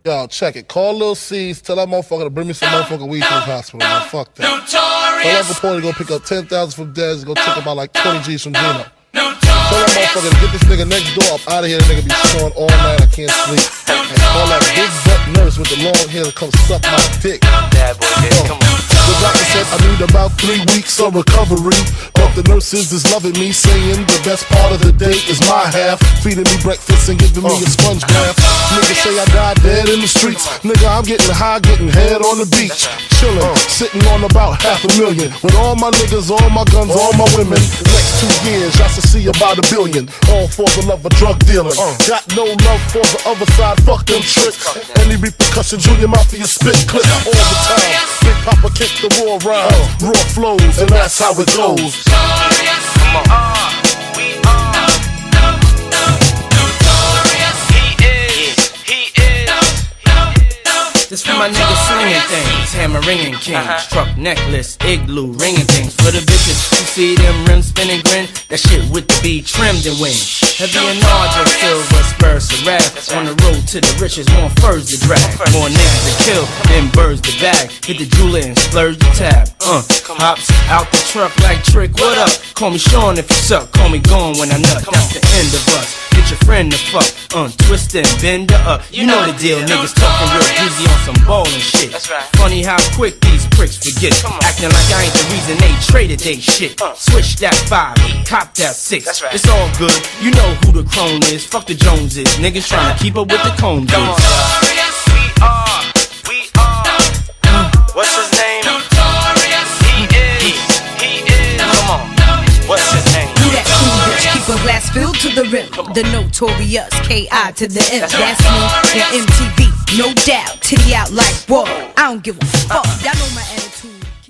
Yo, check it. Call Lil C's. Tell that motherfucker to bring me some motherfucking weed to the hospital. Man. Fuck that. Tell Uncle Porter to go pick up 10,000 from Dez and go take about like 20 G's from Gino. Tell that motherfucker to get this nigga next door up out of here. That nigga be snoring all night. I can't sleep. And call that big butt nurse with the long hair to come suck my dick. Bad boy, come on. The doctor said I need about 3 weeks of recovery. But the nurses is loving me, saying the best part of the day is my half. Feeding me breakfast and giving me a sponge bath. Niggas say I died dead in the streets. Nigga, I'm getting high, getting head on the beach. Chillin', sitting on about $500,000. With all my niggas, all my guns, all my women. Next 2 years, I should see about $1 billion. All for the love of drug dealing. Got no love for the other side, fuck them tricks. Any repercussions, Junior Mafia spit clip all the time. Big Papa kick the raw rhymes, raw flows, and that's how it goes. Come on. We are notorious. He is. This for my niggas slinging things, hammer ringing kings, truck necklace, igloo ringing things. For the bitches who see them rims spinning grin, that shit with the B trimmed and wings. Heavy and larger, silver spurs to wrath. On the road to the riches, more furs to drag, more niggas to kill than birds to bag. Hit the jeweler and splurge the tab. Hops out the truck like Trick, what up? Call me Sean if you suck, call me gone when I nut. That's the end of us. Get your friend to fuck, twist and bend her up. You know the deal, niggas talking real greasy on some ballin' shit. Funny how quick these pricks forget. Acting like I ain't the reason they traded they shit. Switch that 5, cop that 6. It's all good, you know who the crone is. Fuck the Joneses, niggas trying to keep up with the Cones. We are. What's his name? He is. Come on. What's his name? Do that cool bitch, keep a glass filled to the rim. The notorious K.I. to the M. That's me and MTV, no doubt. Titty out like whoa. I don't give a fuck. Y'all know my attitude.